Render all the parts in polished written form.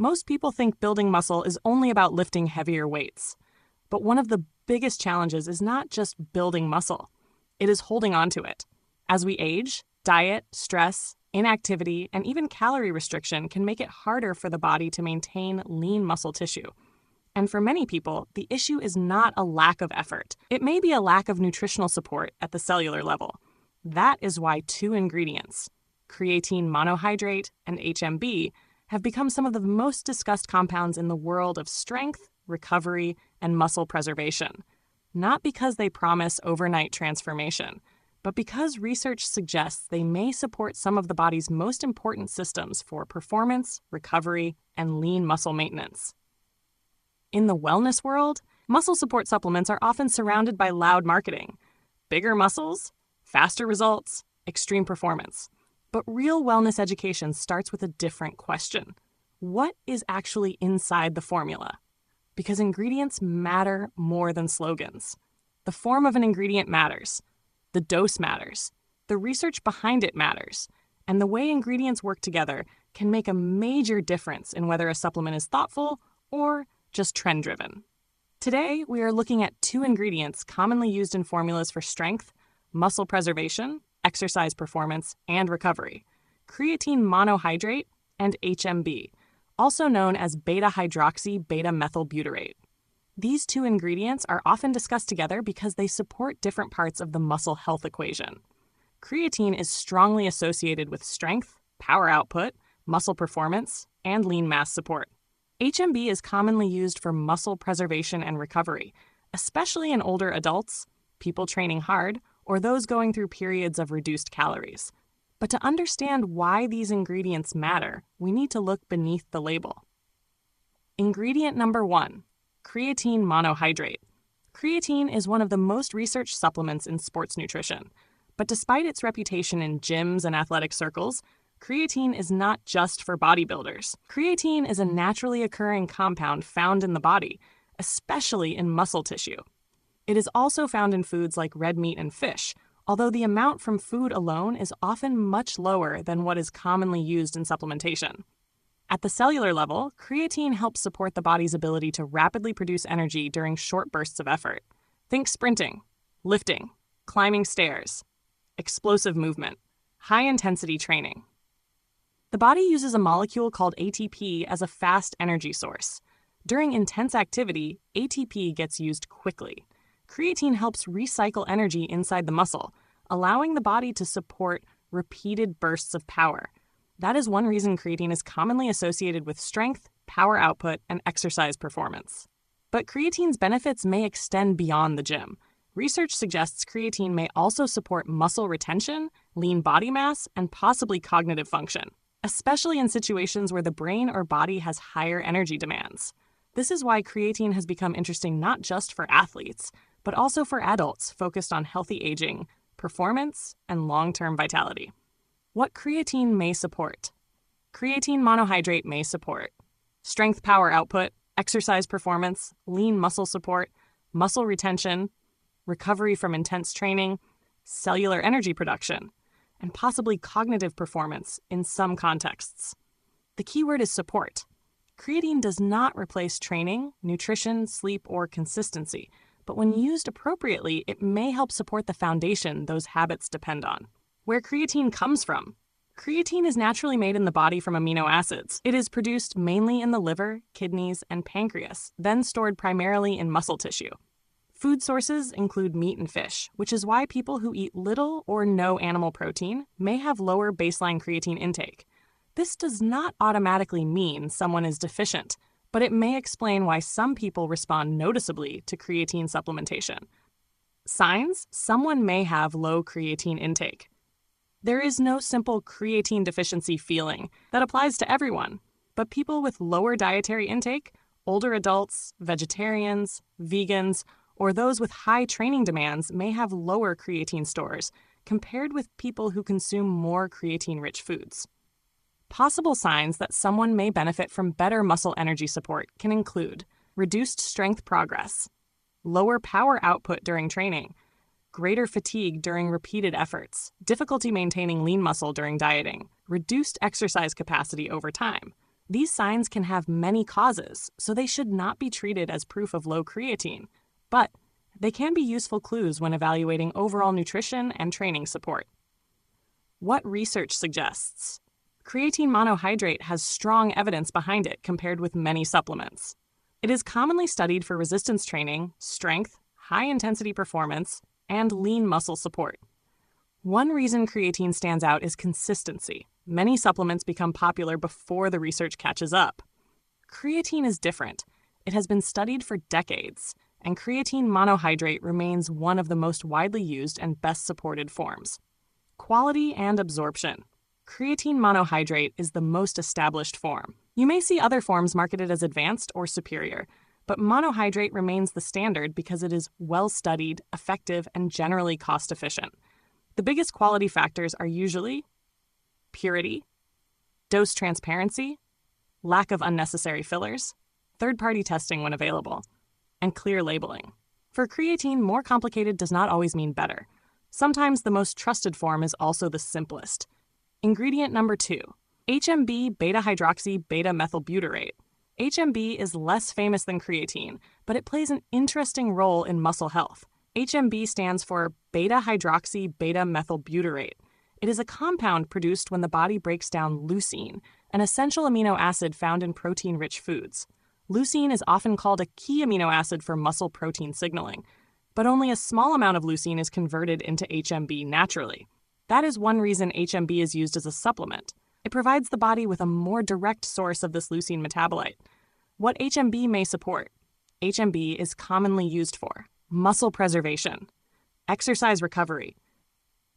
Most people think building muscle is only about lifting heavier weights. But one of the biggest challenges is not just building muscle. It is holding on to it. As we age, diet, stress, inactivity, and even calorie restriction can make it harder for the body to maintain lean muscle tissue. And for many people, the issue is not a lack of effort. It may be a lack of nutritional support at the cellular level. That is why two ingredients, creatine monohydrate and HMB, have become some of the most discussed compounds in the world of strength, recovery, and muscle preservation. Not because they promise overnight transformation, but because research suggests they may support some of the body's most important systems for performance, recovery, and lean muscle maintenance. In the wellness world, muscle support supplements are often surrounded by loud marketing. Bigger muscles, faster results, extreme performance. But real wellness education starts with a different question. What is actually inside the formula? Because ingredients matter more than slogans. The form of an ingredient matters. The dose matters. The research behind it matters. And the way ingredients work together can make a major difference in whether a supplement is thoughtful or just trend-driven. Today, we are looking at two ingredients commonly used in formulas for strength, muscle preservation, exercise performance, and recovery: creatine monohydrate and HMB, also known as beta-hydroxy beta-methylbutyrate. These two ingredients are often discussed together because they support different parts of the muscle health equation. Creatine is strongly associated with strength, power output, muscle performance, and lean mass support. HMB is commonly used for muscle preservation and recovery, especially in older adults, people training hard, or those going through periods of reduced calories. But to understand why these ingredients matter, we need to look beneath the label. Ingredient number 1, creatine monohydrate. Creatine is one of the most researched supplements in sports nutrition. But despite its reputation in gyms and athletic circles, creatine is not just for bodybuilders. Creatine is a naturally occurring compound found in the body, especially in muscle tissue. It is also found in foods like red meat and fish, although the amount from food alone is often much lower than what is commonly used in supplementation. At the cellular level, creatine helps support the body's ability to rapidly produce energy during short bursts of effort. Think sprinting, lifting, climbing stairs, explosive movement, high-intensity training. The body uses a molecule called ATP as a fast energy source. During intense activity, ATP gets used quickly. Creatine helps recycle energy inside the muscle, allowing the body to support repeated bursts of power. That is one reason creatine is commonly associated with strength, power output, and exercise performance. But creatine's benefits may extend beyond the gym. Research suggests creatine may also support muscle retention, lean body mass, and possibly cognitive function, especially in situations where the brain or body has higher energy demands. This is why creatine has become interesting not just for athletes, but also for adults focused on healthy aging, performance, and long-term vitality. What creatine may support? Creatine monohydrate may support strength power output, exercise performance, lean muscle support, muscle retention, recovery from intense training, cellular energy production, and possibly cognitive performance in some contexts. The key word is support. Creatine does not replace training, nutrition, sleep, or consistency, but when used appropriately, it may help support the foundation those habits depend on. Where creatine comes from. Creatine is naturally made in the body from amino acids. It is produced mainly in the liver, kidneys, and pancreas, then stored primarily in muscle tissue. Food sources include meat and fish, which is why people who eat little or no animal protein may have lower baseline creatine intake. This does not automatically mean someone is deficient, but it may explain why some people respond noticeably to creatine supplementation. Signs: someone may have low creatine intake. There is no simple creatine deficiency feeling that applies to everyone, but people with lower dietary intake, older adults, vegetarians, vegans, or those with high training demands may have lower creatine stores compared with people who consume more creatine-rich foods. Possible signs that someone may benefit from better muscle energy support can include reduced strength progress, lower power output during training, greater fatigue during repeated efforts, difficulty maintaining lean muscle during dieting, reduced exercise capacity over time, These signs can have many causes, so they should not be treated as proof of low creatine, but they can be useful clues when evaluating overall nutrition and training support. What research suggests? Creatine monohydrate has strong evidence behind it compared with many supplements. It is commonly studied for resistance training, strength, high-intensity performance, and lean muscle support. One reason creatine stands out is consistency. Many supplements become popular before the research catches up. Creatine is different. It has been studied for decades, and creatine monohydrate remains one of the most widely used and best supported forms. Quality and absorption. Creatine monohydrate is the most established form. You may see other forms marketed as advanced or superior, but monohydrate remains the standard because it is well-studied, effective, and generally cost-efficient. The biggest quality factors are usually purity, dose transparency, lack of unnecessary fillers, third-party testing when available, and clear labeling. For creatine, more complicated does not always mean better. Sometimes the most trusted form is also the simplest. Ingredient number 2, HMB beta-hydroxy beta-methylbutyrate. HMB is less famous than creatine, but it plays an interesting role in muscle health. HMB stands for beta-hydroxy beta-methylbutyrate. It is a compound produced when the body breaks down leucine, an essential amino acid found in protein-rich foods. Leucine is often called a key amino acid for muscle protein signaling, but only a small amount of leucine is converted into HMB naturally. That is one reason HMB is used as a supplement. It provides the body with a more direct source of this leucine metabolite. What HMB may support? HMB is commonly used for muscle preservation, exercise recovery,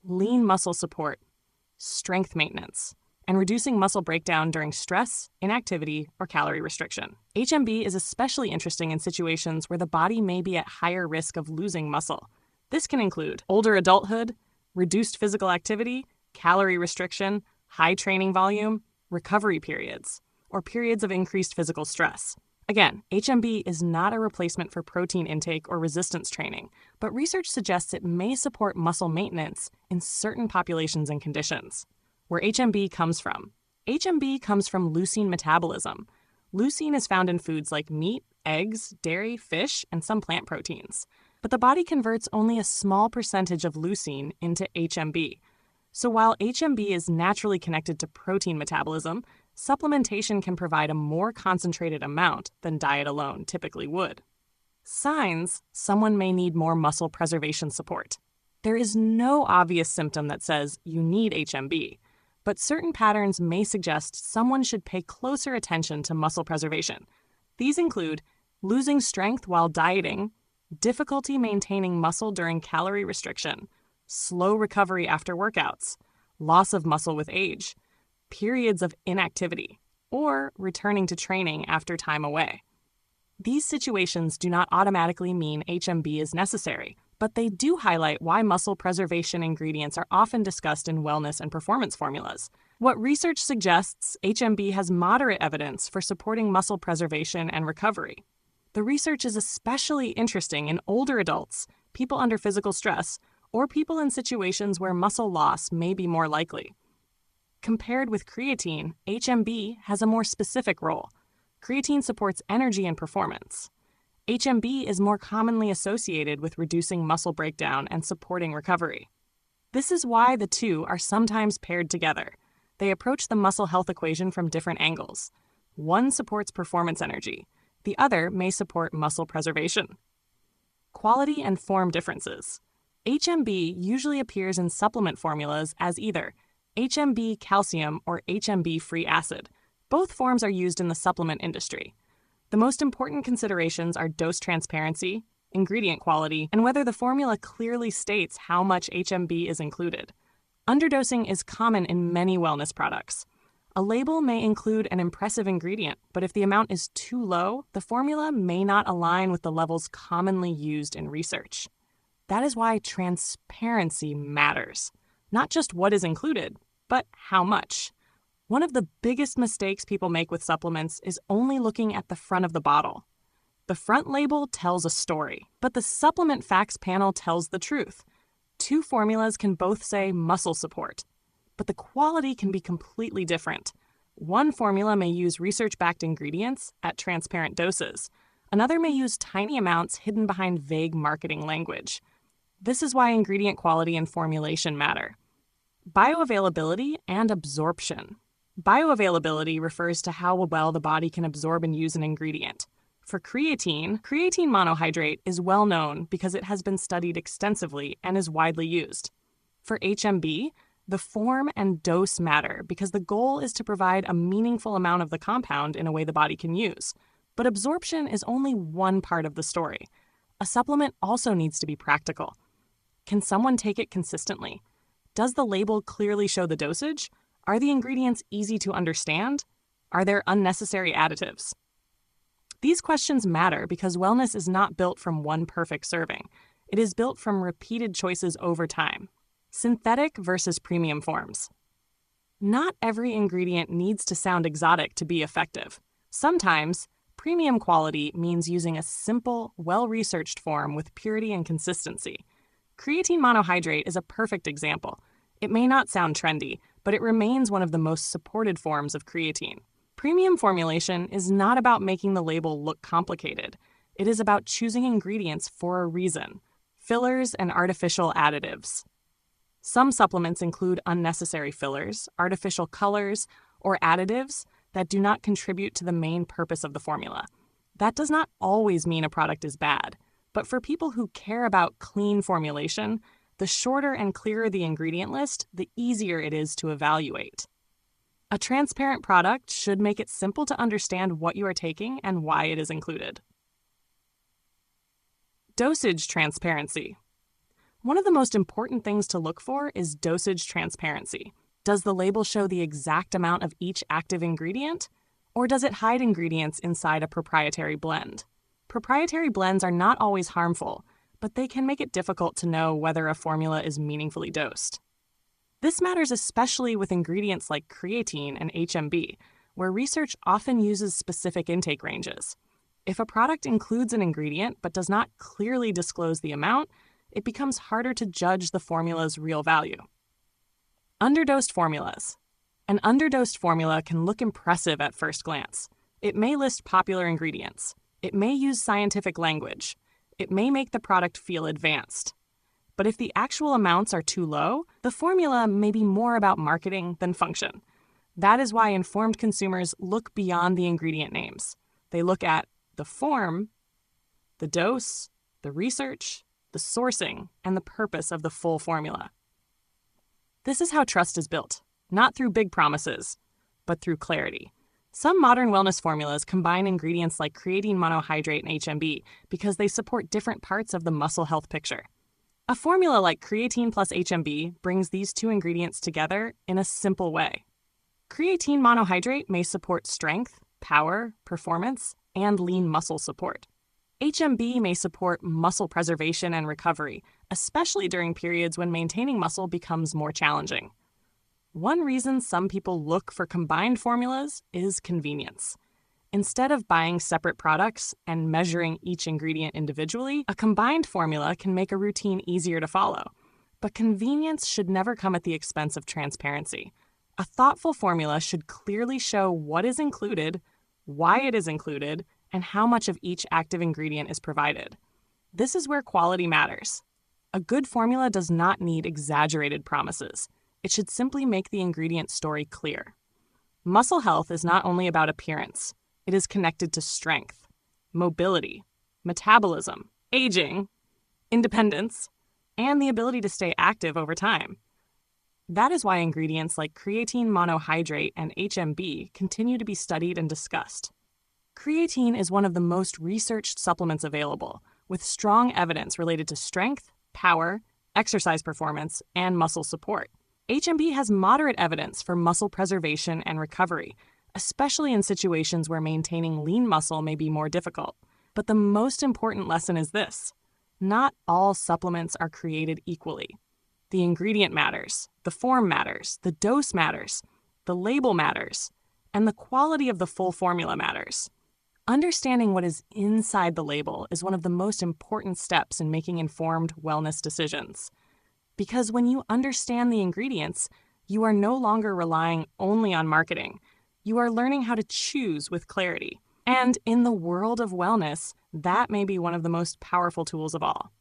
lean muscle support, strength maintenance, and reducing muscle breakdown during stress, inactivity, or calorie restriction. HMB is especially interesting in situations where the body may be at higher risk of losing muscle. This can include older adulthood, reduced physical activity, calorie restriction, high training volume, recovery periods, or periods of increased physical stress. Again, HMB is not a replacement for protein intake or resistance training, but research suggests it may support muscle maintenance in certain populations and conditions. Where HMB comes from? HMB comes from leucine metabolism. Leucine is found in foods like meat, eggs, dairy, fish, and some plant proteins. But the body converts only a small percentage of leucine into HMB. So while HMB is naturally connected to protein metabolism, supplementation can provide a more concentrated amount than diet alone typically would. Signs: someone may need more muscle preservation support. There is no obvious symptom that says you need HMB, but certain patterns may suggest someone should pay closer attention to muscle preservation. These include losing strength while dieting, difficulty maintaining muscle during calorie restriction, slow recovery after workouts, loss of muscle with age, periods of inactivity, or returning to training after time away. These situations do not automatically mean HMB is necessary, but they do highlight why muscle preservation ingredients are often discussed in wellness and performance formulas. What research suggests, HMB has moderate evidence for supporting muscle preservation and recovery. The research is especially interesting in older adults, people under physical stress, or people in situations where muscle loss may be more likely. Compared with creatine, HMB has a more specific role. Creatine supports energy and performance. HMB is more commonly associated with reducing muscle breakdown and supporting recovery. This is why the two are sometimes paired together. They approach the muscle health equation from different angles. One supports performance energy. The other may support muscle preservation. Quality and form differences. HMB usually appears in supplement formulas as either HMB calcium or HMB free acid. Both forms are used in the supplement industry. The most important considerations are dose transparency, ingredient quality, and whether the formula clearly states how much HMB is included. Underdosing is common in many wellness products. A label may include an impressive ingredient, but if the amount is too low, the formula may not align with the levels commonly used in research. That is why transparency matters. Not just what is included, but how much. One of the biggest mistakes people make with supplements is only looking at the front of the bottle. The front label tells a story, but the supplement facts panel tells the truth. Two formulas can both say muscle support, but the quality can be completely different. One formula may use research-backed ingredients at transparent doses. Another may use tiny amounts hidden behind vague marketing language. This is why ingredient quality and formulation matter. Bioavailability and absorption. Bioavailability refers to how well the body can absorb and use an ingredient. For creatine monohydrate is well known because it has been studied extensively and is widely used. For HMB, the form and dose matter because the goal is to provide a meaningful amount of the compound in a way the body can use. But absorption is only one part of the story. A supplement also needs to be practical. Can someone take it consistently? Does the label clearly show the dosage? Are the ingredients easy to understand? Are there unnecessary additives? These questions matter because wellness is not built from one perfect serving. It is built from repeated choices over time. Synthetic versus premium forms. Not every ingredient needs to sound exotic to be effective. Sometimes, premium quality means using a simple, well-researched form with purity and consistency. Creatine monohydrate is a perfect example. It may not sound trendy, but it remains one of the most supported forms of creatine. Premium formulation is not about making the label look complicated. It is about choosing ingredients for a reason. Fillers and artificial additives. Some supplements include unnecessary fillers, artificial colors, or additives that do not contribute to the main purpose of the formula. That does not always mean a product is bad, but for people who care about clean formulation, the shorter and clearer the ingredient list, the easier it is to evaluate. A transparent product should make it simple to understand what you are taking and why it is included. Dosage transparency. One of the most important things to look for is dosage transparency. Does the label show the exact amount of each active ingredient? Or does it hide ingredients inside a proprietary blend? Proprietary blends are not always harmful, but they can make it difficult to know whether a formula is meaningfully dosed. This matters especially with ingredients like creatine and HMB, where research often uses specific intake ranges. If a product includes an ingredient but does not clearly disclose the amount, it becomes harder to judge the formula's real value. Underdosed formulas. An underdosed formula can look impressive at first glance. It may list popular ingredients. It may use scientific language. It may make the product feel advanced. But if the actual amounts are too low, the formula may be more about marketing than function. That is why informed consumers look beyond the ingredient names. They look at the form, the dose, the research, the sourcing, and the purpose of the full formula. This is how trust is built, not through big promises, but through clarity. Some modern wellness formulas combine ingredients like creatine monohydrate and HMB because they support different parts of the muscle health picture. A formula like creatine plus HMB brings these two ingredients together in a simple way. Creatine monohydrate may support strength, power, performance, and lean muscle support. HMB may support muscle preservation and recovery, especially during periods when maintaining muscle becomes more challenging. One reason some people look for combined formulas is convenience. Instead of buying separate products and measuring each ingredient individually, a combined formula can make a routine easier to follow. But convenience should never come at the expense of transparency. A thoughtful formula should clearly show what is included, why it is included, and how much of each active ingredient is provided. This is where quality matters. A good formula does not need exaggerated promises. It should simply make the ingredient story clear. Muscle health is not only about appearance. It is connected to strength, mobility, metabolism, aging, independence, and the ability to stay active over time. That is why ingredients like creatine monohydrate and HMB continue to be studied and discussed. Creatine is one of the most researched supplements available, with strong evidence related to strength, power, exercise performance, and muscle support. HMB has moderate evidence for muscle preservation and recovery, especially in situations where maintaining lean muscle may be more difficult. But the most important lesson is this: not all supplements are created equally. The ingredient matters, the form matters, the dose matters, the label matters, and the quality of the full formula matters. Understanding what is inside the label is one of the most important steps in making informed wellness decisions. Because when you understand the ingredients, you are no longer relying only on marketing. You are learning how to choose with clarity. And in the world of wellness, that may be one of the most powerful tools of all.